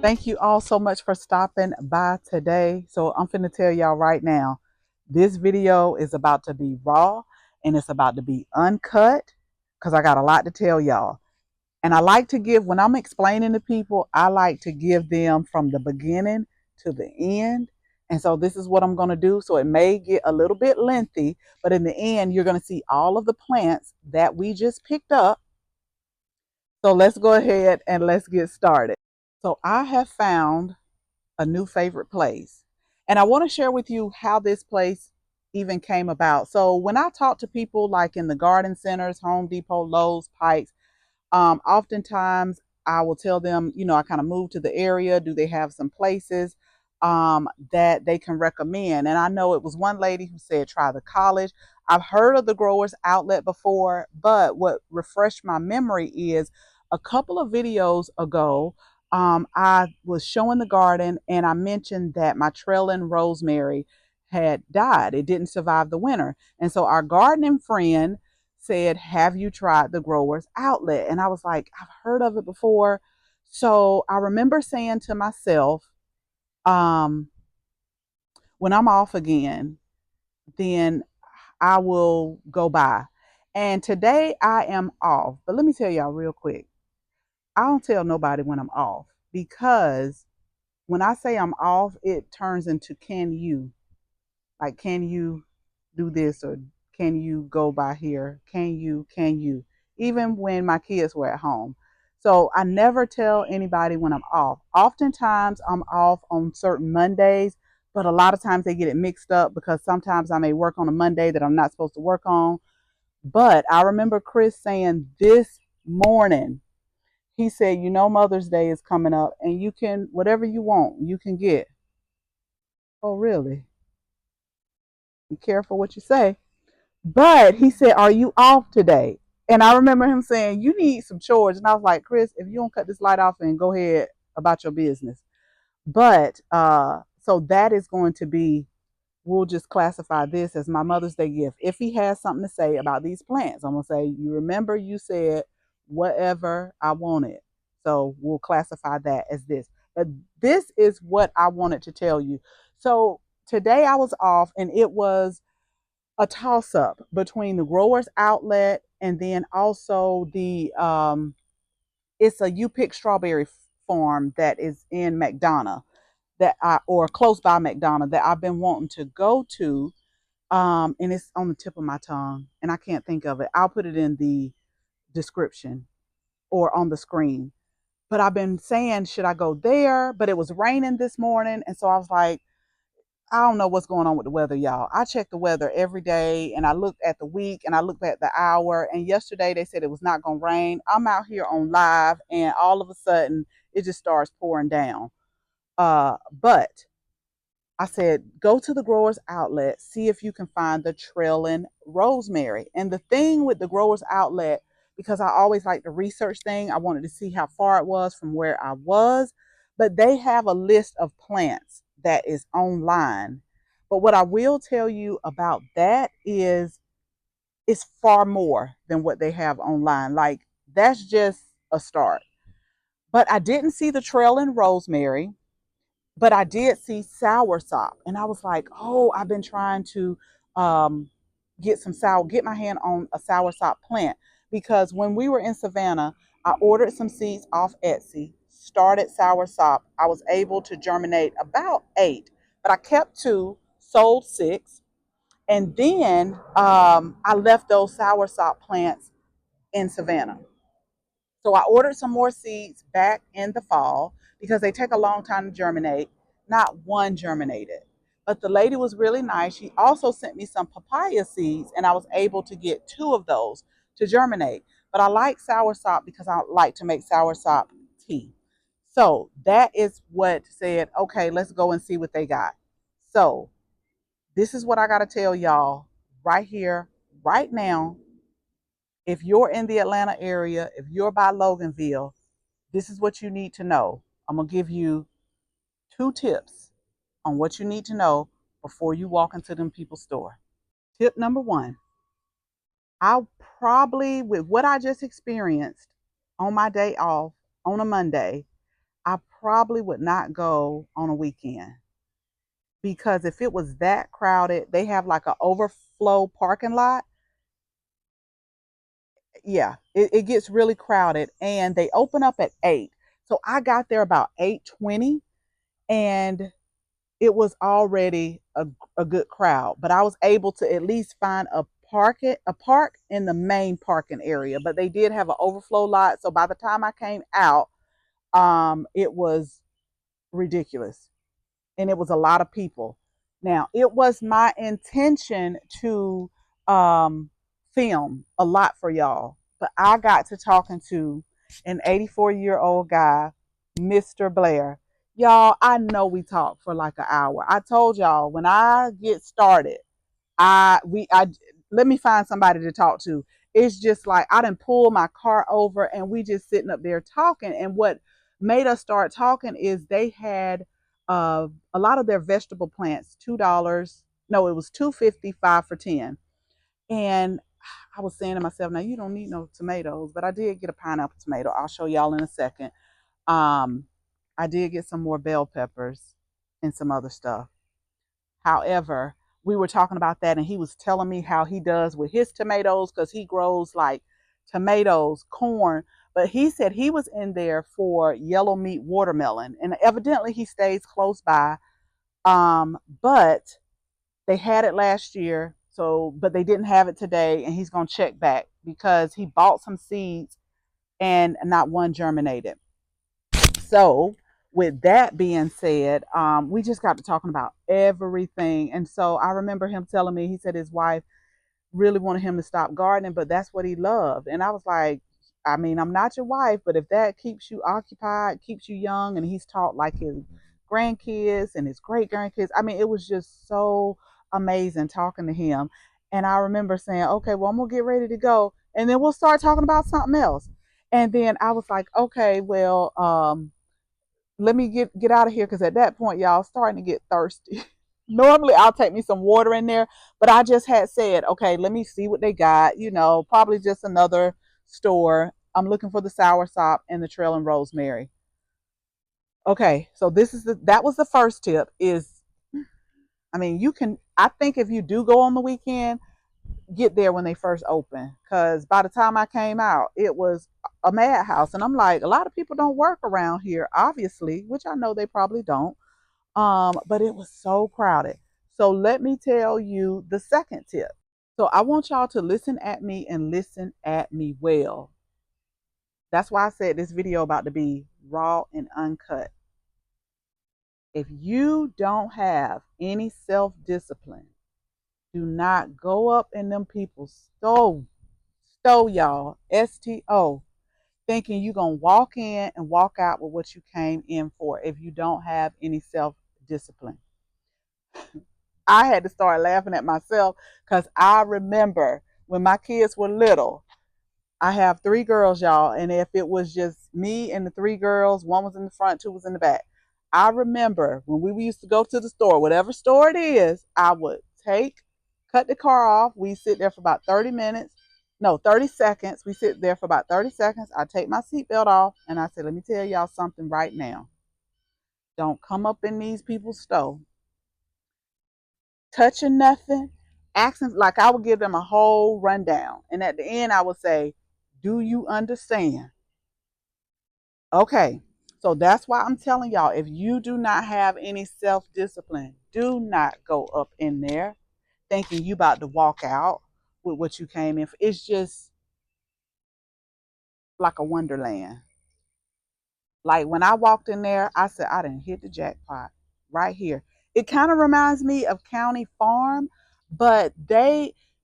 Thank you all so much for stopping by today. So I'm finna tell y'all right now, this video is about to be raw and it's about to be uncut because I got a lot to tell y'all. And I like to give, when I'm explaining to people, I like to give them from the beginning to the end. And so this is what I'm going to do. So it may get a little bit lengthy, but in the end, you're going to see all of the plants that we just picked up. So let's go ahead and let's get started. So I have found a new favorite place. And I want to share with you how this place even came about. So when I talk to people like in the garden centers, Home Depot, Lowe's, Pikes, oftentimes I will tell them, I kind of moved to the area. Do they have some places that they can recommend? And I know it was one lady who said, try the college. I've heard of the growers outlet before, but what refreshed my memory is a couple of videos ago, I was showing the garden and I mentioned that my trailing rosemary had died. It didn't survive the winter. And so our gardening friend said, have you tried the growers outlet? And I was like, I've heard of it before. So I remember saying to myself, um, when I'm off again, then I will go by. And today I am off. But let me tell y'all real quick. I don't tell nobody when I'm off because when I say I'm off, it turns into can you? Like, can you do this or can you go by here? Can you? Even when my kids were at home. So I never tell anybody when I'm off. Oftentimes I'm off on certain Mondays, but a lot of times they get it mixed up because sometimes I may work on a Monday that I'm not supposed to work on. But I remember Chris saying this morning, he said, Mother's Day is coming up and you can, whatever you want, you can get. Oh, really? Be careful what you say. But he said, are you off today? And I remember him saying, you need some chores. And I was like, Chris, if you don't cut this light off and go ahead about your business. But so that is going to be, we'll just classify this as my Mother's Day gift. If he has something to say about these plants, I'm going to say, you remember you said whatever I wanted. So we'll classify that as this. But this is what I wanted to tell you. So today I was off and it was a toss up between the growers outlet and then also the it's a you pick strawberry farm that is in McDonough that I or close by McDonough that I've been wanting to go to, and it's on the tip of my tongue and I can't think of it. I'll put it in the description or on the screen. But I've been saying, should I go there? But it was raining this morning, and so I was like, I don't know what's going on with the weather, y'all. I check the weather every day and I looked at the week and I looked at the hour. And yesterday they said it was not going to rain. I'm out here on live and all of a sudden it just starts pouring down. But I said, go to the growers outlet, see if you can find the trailing rosemary. And the thing with the growers outlet, because I always like the research thing, I wanted to see how far it was from where I was. But they have a list of plants that is online. But what I will tell you about that is it's far more than what they have online. Like that's just a start. But I didn't see the trailing rosemary, but I did see soursop, and I was like, "Oh, I've been trying to um, get my hand on a soursop plant because when we were in Savannah, I ordered some seeds off Etsy, started soursop. I was able to germinate about 8, but I kept 2, sold 6, and then I left those soursop plants in Savannah. So I ordered some more seeds back in the fall because they take a long time to germinate. Not one germinated. But the lady was really nice. She also sent me some papaya seeds, and I was able to get 2 of those to germinate. But I like soursop because I like to make soursop tea. So that is what said, okay, let's go and see what they got. So this is what I got to tell y'all right here, right now. If you're in the Atlanta area, if you're by Loganville, this is what you need to know. I'm going to give you 2 tips on what you need to know before you walk into them people's store. Tip number 1, I'll with what I just experienced on my day off on a Monday, I probably would not go on a weekend, because if it was that crowded, they have like an overflow parking lot. Yeah, it gets really crowded, and they open up at 8. So I got there about 8:20, and it was already a good crowd. But I was able to at least find a park in the main parking area. But they did have an overflow lot. So by the time I came out, it was ridiculous, and it was a lot of people. Now, it was my intention to um, film a lot for y'all, but I got to talking to an 84-year-old guy, Mr. Blair. Y'all, I know we talked for like an hour. I told y'all when I get started, I let me find somebody to talk to. It's just like I didn't pull my car over and we just sitting up there talking. And what made us start talking is they had a lot of their vegetable plants, $2. No, it was 2.55 for 10. And I was saying to myself, now you don't need no tomatoes, but I did get a pineapple tomato. I'll show y'all in a second. Um, I did get some more bell peppers and some other stuff. However, we were talking about that, and he was telling me how he does with his tomatoes, because he grows like tomatoes, corn. But he said he was in there for yellow meat watermelon, and evidently he stays close by. But they had it last year, so but they didn't have it today, and he's gonna check back because he bought some seeds and not one germinated. So, with that being said, we just got to talking about everything. And so I remember him telling me, he said his wife really wanted him to stop gardening, but that's what he loved. And I was like, I mean, I'm not your wife, but if that keeps you occupied, keeps you young, and he's taught like his grandkids and his great grandkids, I mean, it was just so amazing talking to him. And I remember saying, okay, well, I'm going to get ready to go. And then we'll start talking about something else. And then I was like, okay, well, let me get out of here, because at that point, y'all, starting to get thirsty. Normally, I'll take me some water in there, but I just had said, okay, let me see what they got. Probably just another store. I'm looking for the soursop and the trail and rosemary. Okay, so that was the first tip. I mean, you can. I think if you do go on the weekend, get there when they first open, because by the time I came out, it was a madhouse. And I'm like, a lot of people don't work around here, obviously, which I know they probably don't. But it was so crowded. So let me tell you the second tip. So I want y'all to listen at me and listen at me well. That's why I said this video about to be raw and uncut. If you don't have any self-discipline, do not go up in them people's stove, y'all, STO, thinking you're going to walk in and walk out with what you came in for if you don't have any self-discipline. I had to start laughing at myself, because I remember when my kids were little. I have three girls, y'all, and if it was just me and the three girls, one was in the front, two was in the back. I remember when we used to go to the store, whatever store it is, I would cut the car off. We sit there for about 30 minutes. No, 30 seconds. We sit there for about 30 seconds. I take my seatbelt off, and I said, let me tell y'all something right now. Don't come up in these people's store touching nothing, asking, like I would give them a whole rundown. And at the end, I would say, do you understand? Okay. So that's why I'm telling y'all, if you do not have any self-discipline, do not go up in there thinking you about to walk out with what you came in for. It's just like a wonderland. Like when I walked in there, I said, I didn't hit the jackpot right here. It kind of reminds me of County Farm, but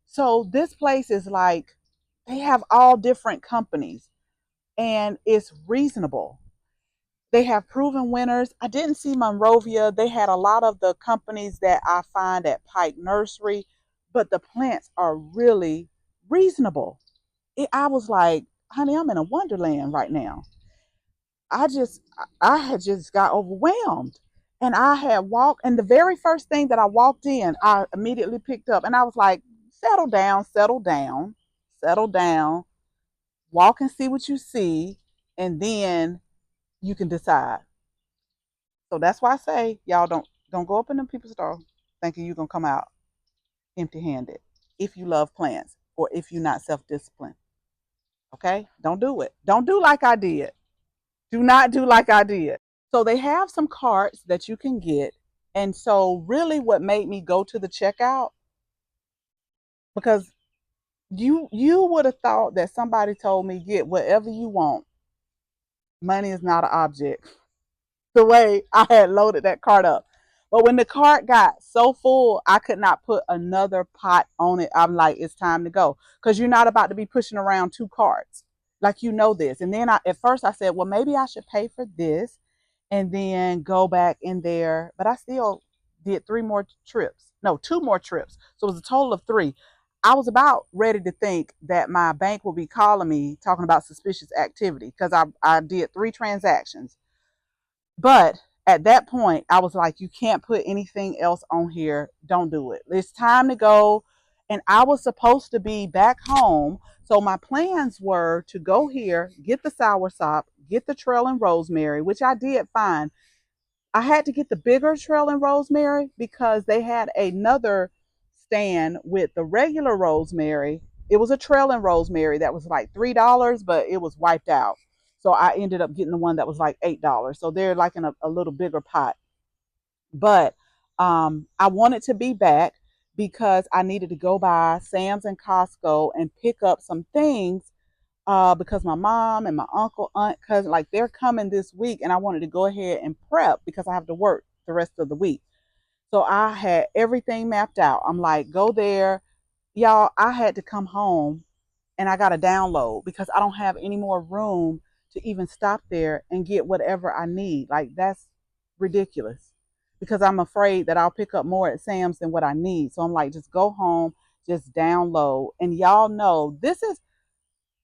so this place is like, they have all different companies, and it's reasonable. They have proven winners. I didn't see Monrovia. They had a lot of the companies that I find at Pike Nursery, but the plants are really reasonable. I was like, honey, I'm in a wonderland right now. I had just got overwhelmed. And I had walked, and the very first thing that I walked in, I immediately picked up, and I was like, settle down, settle down, settle down, walk and see what you see, and then you can decide. So that's why I say y'all don't go up in them people's store thinking you're gonna come out empty handed if you love plants or if you're not self disciplined. Okay? Don't do it. Don't do like I did. Do not do like I did. So they have some carts that you can get. And so really what made me go to the checkout, because you would have thought that somebody told me get whatever you want. Money is not an object. The way I had loaded that cart up. But when the cart got so full, I could not put another pot on it. I'm like, it's time to go. Because you're not about to be pushing around two carts. Like, you know this. And then at first I said, well, maybe I should pay for this and then go back in there. But I still did three more trips. No, two more trips. So it was a total of three. I was about ready to think that my bank will be calling me talking about suspicious activity because I did three transactions. But at that point, I was like, you can't put anything else on here. Don't do it. It's time to go. And I was supposed to be back home. So my plans were to go here, get the soursop, get the trail and rosemary, which I did find. I had to get the bigger trail and rosemary because they had another stand with the regular rosemary. It was a trail and rosemary that was like $3, but it was wiped out. So I ended up getting the one that was like $8. So they're like in a little bigger pot. But I wanted to be back because I needed to go by Sam's and Costco and pick up some things because my mom and my uncle, aunt, cousin, like they're coming this week, and I wanted to go ahead and prep because I have to work the rest of the week. So I had everything mapped out. I'm like, go there. Y'all, I had to come home and I got to download because I don't have any more room to even stop there and get whatever I need. Like, that's ridiculous because I'm afraid that I'll pick up more at Sam's than what I need. So I'm like, just go home, just download. And y'all know this is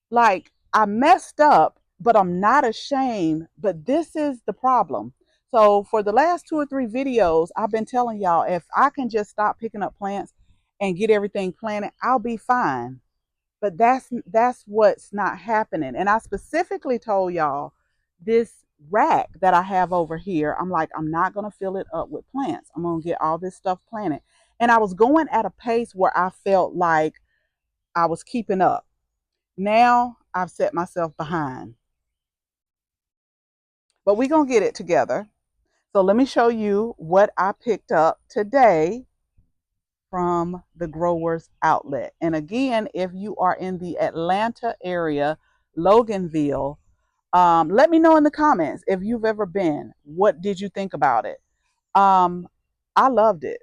like, I messed up, but I'm not ashamed. But this is the problem. So for the last two or three videos, I've been telling y'all if I can just stop picking up plants and get everything planted, I'll be fine. But that's what's not happening. And I specifically told y'all this rack that I have over here, I'm like, I'm not gonna fill it up with plants. I'm gonna get all this stuff planted. And I was going at a pace where I felt like I was keeping up. Now I've set myself behind. But we're going to get it together. So let me show you what I picked up today from the growers outlet. And again, if you are in the Atlanta area, Loganville, let me know in the comments if you've ever been. What did you think about it? Um, I loved it.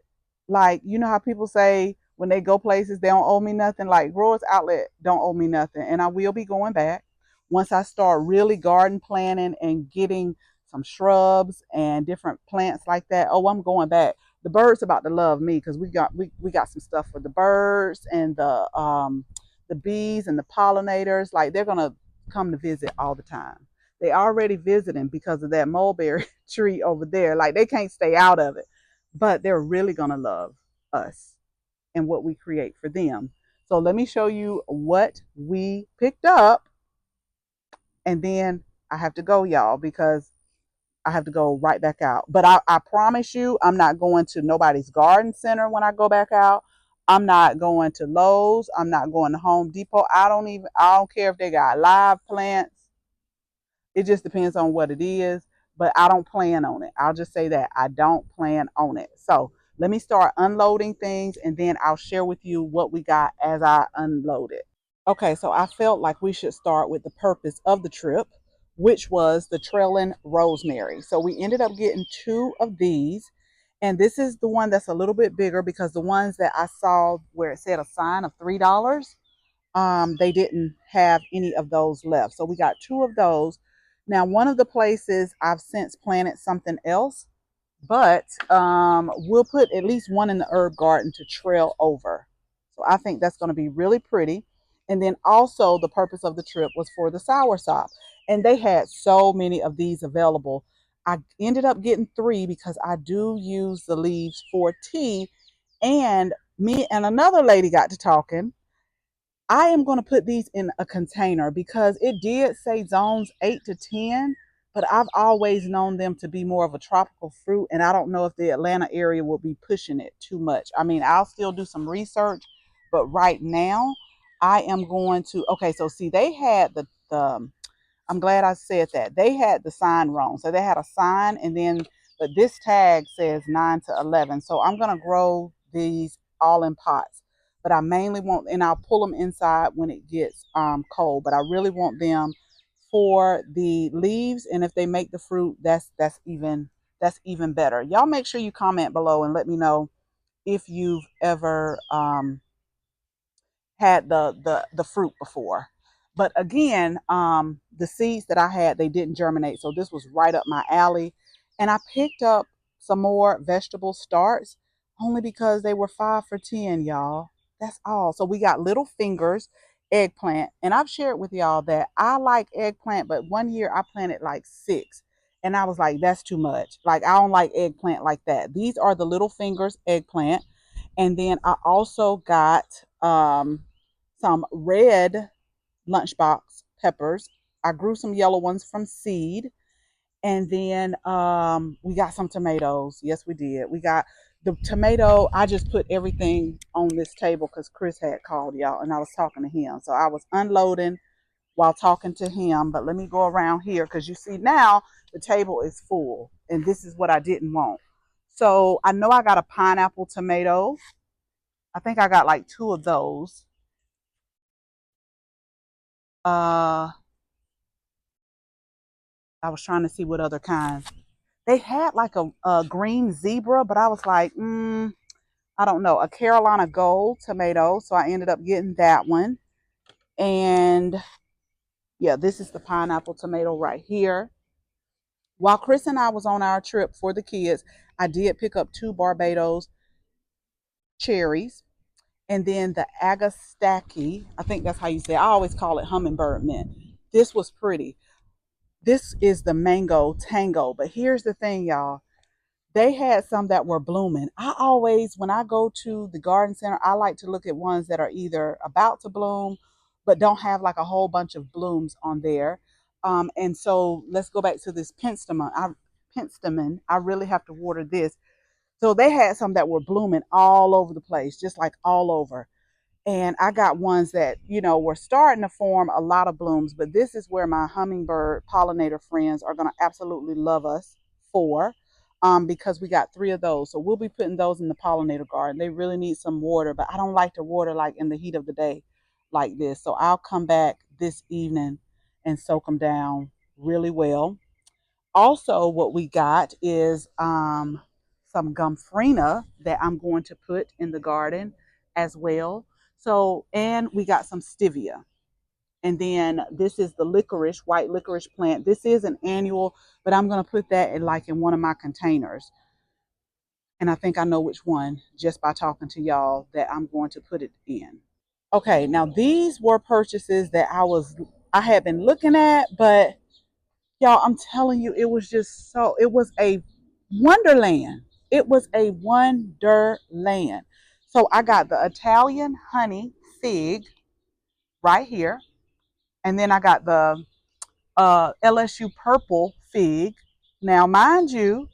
Like, you know how people say when they go places they don't owe me nothing? Like, Growers Outlet don't owe me nothing. And I will be going back once I start really garden planning and getting some shrubs and different plants like that. Oh, I'm going back. The birds about to love me because we got some stuff for the birds and the bees and the pollinators. Like, they're gonna come to visit all the time. They already visiting because of that mulberry tree over there. Like, they can't stay out of it, but they're really gonna love us and what we create for them. So let me show you what we picked up, and then I have to go, y'all, because I have to go right back out. But I promise you, I'm not going to nobody's garden center when I go back out. I'm not going to Lowe's. I'm not going to Home Depot. I don't care if they got live plants. It just depends on what it is, but I don't plan on it. I'll just say that I don't plan on it. So let me start unloading things and then I'll share with you what we got as I unload it. Okay, so I felt like we should start with the purpose of the trip, which was the trailing rosemary. So we ended up getting two of these. And this is the one that's a little bit bigger because the ones that I saw where it said a sign of $3, they didn't have any of those left. So we got two of those. Now, one of the places I've since planted something else, but we'll put at least one in the herb garden to trail over. So I think that's going to be really pretty. And then also the purpose of the trip was for the soursop. And they had so many of these available. I ended up getting three because I do use the leaves for tea. And me and another lady got to talking. I am going to put these in a container because it did say zones 8 to 10. but I've always known them to be more of a tropical fruit, and I don't know if the Atlanta area will be pushing it too much. I mean, I'll still do some research, but right now I am going to. Okay, so see, they had the I'm glad I said that. They had the sign wrong. So they had a sign and then, but this tag says 9 to 11. So I'm going to grow these all in pots. But I mainly want, and I'll pull them inside when it gets cold. But I really want them for the leaves. And if they make the fruit, that's even better. Y'all make sure you comment below and let me know if you've ever had the fruit before. But again, the seeds that I had, they didn't germinate. So this was right up my alley. And I picked up some more vegetable starts only because they were 5 for 10, y'all. That's all. So we got little fingers, eggplant. And I've shared with y'all that I like eggplant, but one year I planted like 6. And I was like, that's too much. Like, I don't like eggplant like that. These are the little fingers eggplant. And then I also got some red lunchbox peppers. I grew some yellow ones from seed. And then we got some tomatoes. Yes, we did. We got the tomato. I just put everything on this table because Chris had called, y'all, and I was talking to him. So I was unloading while talking to him. But let me go around here because you see now the table is full. And this is what I didn't want. So I know I got a pineapple tomato. I think I got like 2 of those. I was trying to see what other kinds. They had like a green zebra, but I was like, I don't know, a Carolina Gold tomato. So I ended up getting that one. And yeah, this is the pineapple tomato right here. While Chris and I was on our trip for the kids, I did pick up 2 Barbados cherries. And then the Agastaki, I think that's how you say it. I always call it hummingbird mint. This was pretty. This is the mango tango. But here's the thing, y'all. They had some that were blooming. I always, when I go to the garden center, I like to look at ones that are either about to bloom, but don't have like a whole bunch of blooms on there. And so let's go back to this penstemon. I really have to water this. So they had some that were blooming all over the place, just like all over. And I got ones that, were starting to form a lot of blooms, but this is where my hummingbird pollinator friends are going to absolutely love us for, because we got 3 of those. So we'll be putting those in the pollinator garden. They really need some water, but I don't like to water like in the heat of the day like this. So I'll come back this evening and soak them down really well. Also, what we got is some gomphrena that I'm going to put in the garden as well. So, and we got some stevia. And then this is the licorice, white licorice plant. This is an annual, but I'm going to put that in one of my containers. And I think I know which one just by talking to y'all that I'm going to put it in. Okay, now these were purchases that I had been looking at, but y'all, I'm telling you, it was a wonderland. It was a wonderland. So I got the Italian honey fig right here. And then I got the LSU purple fig. Now, mind you,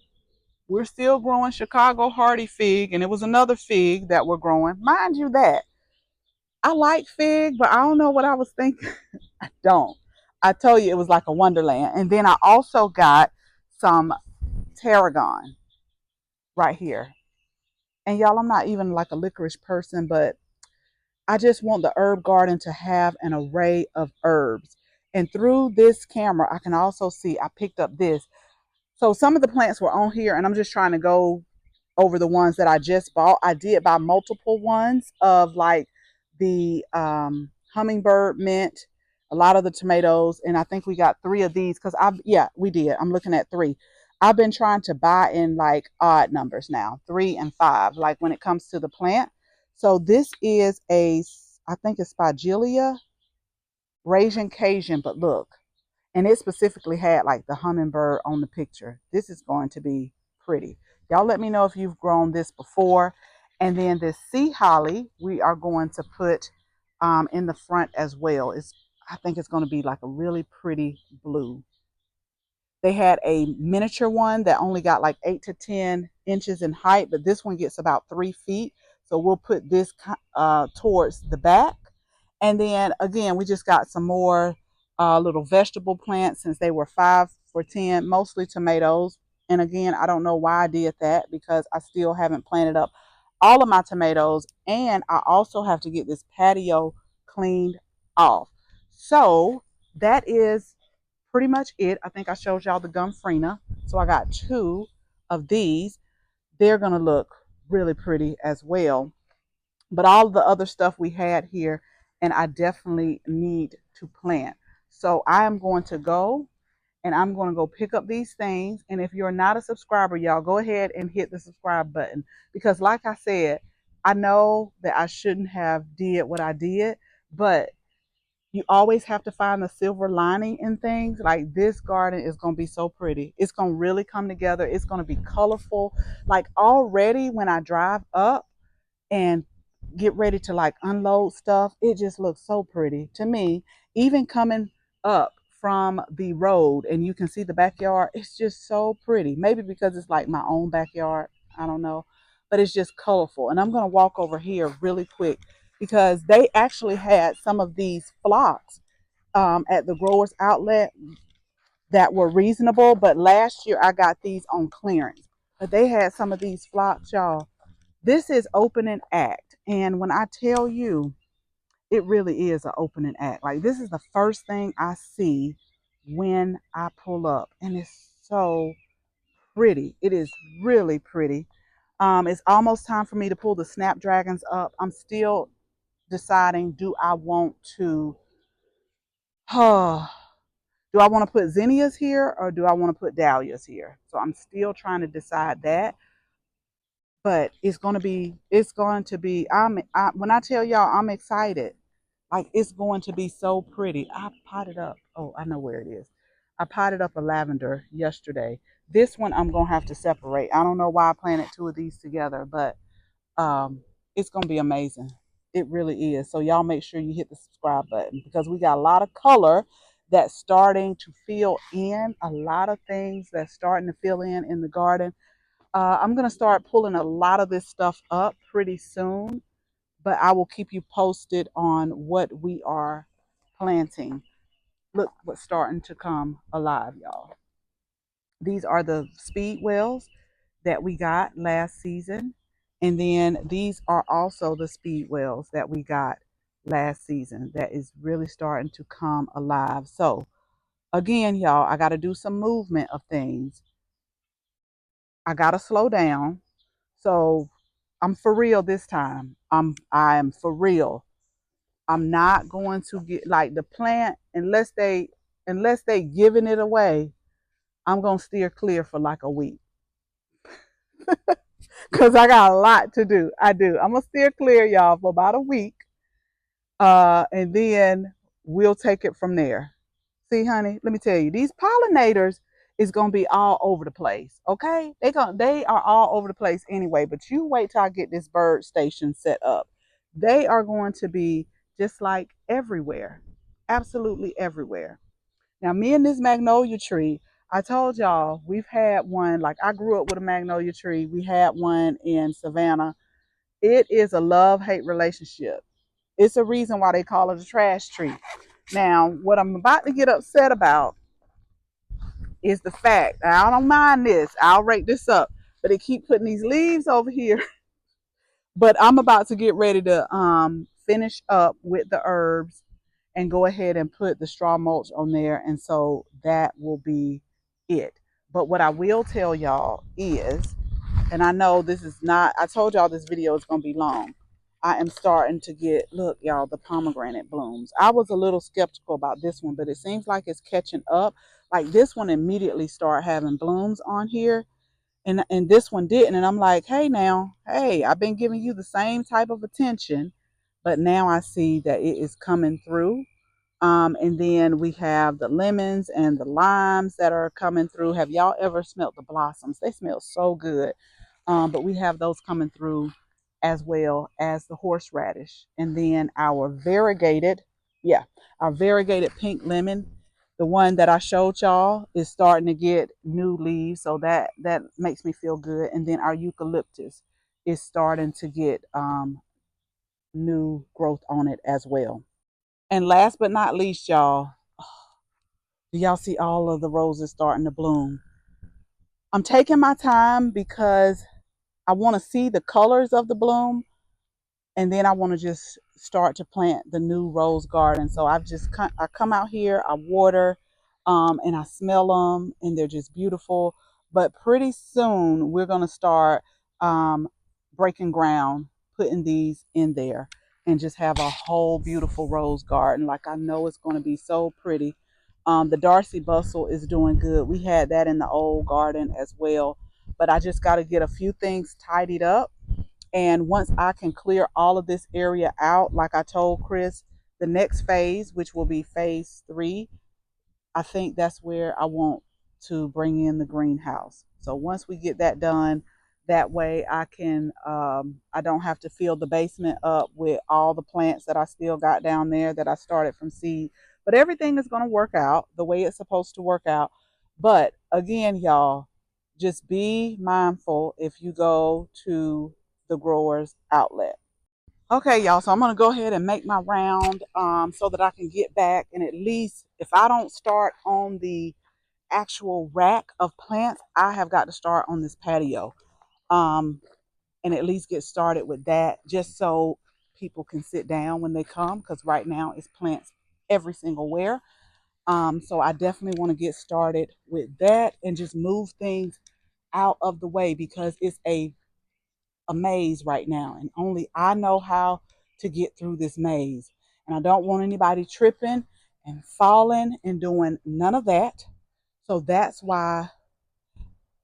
we're still growing Chicago hardy fig, and it was another fig that we're growing. Mind you that. I like fig, but I don't know what I was thinking. I don't. I told you it was like a wonderland. And then I also got some tarragon right here. And y'all, I'm not even like a licorice person, but I just want the herb garden to have an array of herbs. And through this camera, I can also see I picked up this. So some of the plants were on here, and I'm just trying to go over the ones that I just bought. I did buy multiple ones of like the hummingbird mint, a lot of the tomatoes, and I think we got 3 of these because we did. I'm looking at 3. I've been trying to buy in like odd numbers now, 3 and 5, like when it comes to the plant. So this is I think it's Spigelia Raisin Cajun, but look, and it specifically had like the hummingbird on the picture. This is going to be pretty. Y'all let me know if you've grown this before. And then this sea holly, we are going to put in the front as well. I think it's going to be like a really pretty blue. They had a miniature one that only got like 8 to 10 inches in height, but this one gets about 3 feet. So we'll put this towards the back. And then again, we just got some more little vegetable plants since they were 5 for 10, mostly tomatoes. And again, I don't know why I did that because I still haven't planted up all of my tomatoes. And I also have to get this patio cleaned off. So that is pretty much it. I think I showed y'all the gumfrina. So I got 2 of these. They're going to look really pretty as well. But all the other stuff we had here, and I definitely need to plant. So I am going to go and I'm going to go pick up these things. And if you're not a subscriber, y'all go ahead and hit the subscribe button. Because like I said, I know that I shouldn't have did what I did, but you always have to find the silver lining in things. Like this garden is going to be so pretty. It's going to really come together. It's going to be colorful. Like already when I drive up and get ready to like unload stuff, it just looks so pretty to me. Even coming up from the road and you can see the backyard, it's just so pretty. Maybe because it's like my own backyard, I don't know, but it's just colorful. And I'm going to walk over here really quick because they actually had some of these flocks at the growers outlet that were reasonable, but last year I got these on clearance. But they had some of these flocks, y'all. This is opening act. And when I tell you, it really is an opening act. Like this is the first thing I see when I pull up. And it's so pretty. It is really pretty. It's almost time for me to pull the snapdragons up. I'm still deciding, do I want to do I want to put zinnias here or do I want to put dahlias here? So I'm still trying to decide that. But it's going to be when I tell y'all I'm excited, like it's going to be so pretty. I potted up. Oh, I know where it is. I potted up a lavender yesterday. This one I'm gonna have to separate. I don't know why I planted 2 of these together, but um, it's gonna be amazing. It really is. So y'all make sure you hit the subscribe button because we got a lot of color that's starting to fill in. A lot of things that's starting to fill in the garden. I'm gonna start pulling a lot of this stuff up pretty soon, but I will keep you posted on what we are planting. Look what's starting to come alive, y'all. These are the speedwells that we got last season. And then these are also the speedwells that we got last season that is really starting to come alive. So again, y'all, I got to do some movement of things. I got to slow down. So I'm for real this time. I am for real. I'm not going to get like the plant unless they giving it away. I'm gonna steer clear for like a week because I got a lot to do. I do. I'm gonna steer clear, y'all, for about a week, and then we'll take it from there. See, honey, let me tell you, these pollinators is gonna be all over the place. Okay, they are all over the place anyway. But you wait till I get this bird station set up. They are going to be just like everywhere, absolutely everywhere. Now, me and this magnolia tree, I told y'all we've had one. Like I grew up with a magnolia tree. We had one in Savannah. It is a love-hate relationship. It's a reason why they call it a trash tree. Now, what I'm about to get upset about is the fact, I don't mind this, I'll rake this up, but they keep putting these leaves over here. But I'm about to get ready to finish up with the herbs and go ahead and put the straw mulch on there. And so that will be it. But what I will tell y'all is, and I know this is not, I told y'all this video is going to be long. I am starting to get, look, y'all, the pomegranate blooms. I was a little skeptical about this one, but it seems like it's catching up. Like this one immediately started having blooms on here, and this one didn't. And I'm like, hey, now, hey, I've been giving you the same type of attention, but now I see that it is coming through. And then we have the lemons and the limes that are coming through. Have y'all ever smelled the blossoms? They smell so good. But we have those coming through as well as the horseradish. And then our variegated, yeah, our variegated pink lemon. The one that I showed y'all is starting to get new leaves, so that makes me feel good. And then our eucalyptus is starting to get new growth on it as well. And last but not least, y'all, do y'all see all of the roses starting to bloom? I'm taking my time because I want to see the colors of the bloom, and then I want to just start to plant the new rose garden. So I come out here, I water, and I smell them, and they're just beautiful. But pretty soon we're gonna start um, breaking ground, putting these in there, and just have a whole beautiful rose garden. Like, I know it's gonna be so pretty. The Darcy Bustle is doing good. We had that in the old garden as well, but I just got to get a few things tidied up, and once I can clear all of this area out, like I told Chris, the next phase, which will be phase 3, I think that's where I want to bring in the greenhouse. So once we get that done, that way I don't have to fill the basement up with all the plants that I still got down there that I started from seed. But everything is going to work out the way it's supposed to work out. But again, y'all, just be mindful if you go to the grower's outlet. Okay, y'all, so I'm going to go ahead and make my round so that I can get back. And at least if I don't start on the actual rack of plants, I have got to start on this patio, um, and at least get started with that, just so people can sit down when they come, because right now it's plants every single where. So I definitely want to get started with that and just move things out of the way, because it's a maze right now, and only I know how to get through this maze. And I don't want anybody tripping and falling and doing none of that. So that's why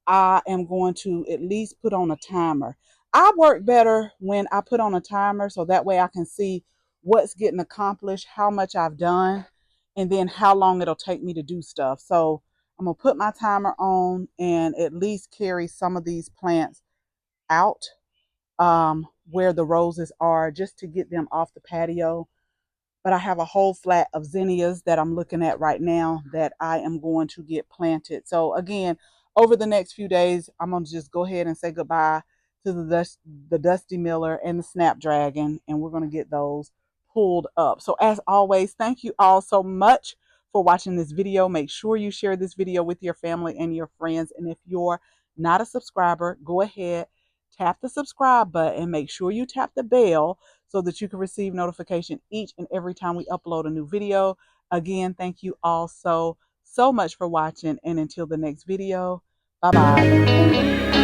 I am going to at least put on a timer. I work better when I put on a timer, so that way I can see what's getting accomplished, how much I've done, and then how long it'll take me to do stuff. So I'm going to put my timer on and at least carry some of these plants out where the roses are, just to get them off the patio. But I have a whole flat of zinnias that I'm looking at right now that I am going to get planted. So again, over the next few days, I'm going to just go ahead and say goodbye to the Dusty Miller and the Snapdragon, and we're going to get those pulled up. So as always, thank you all so much for watching this video. Make sure you share this video with your family and your friends. And if you're not a subscriber, go ahead, tap the subscribe button. Make sure you tap the bell so that you can receive notification each and every time we upload a new video. Again, thank you all so much for watching, and until the next video, bye bye.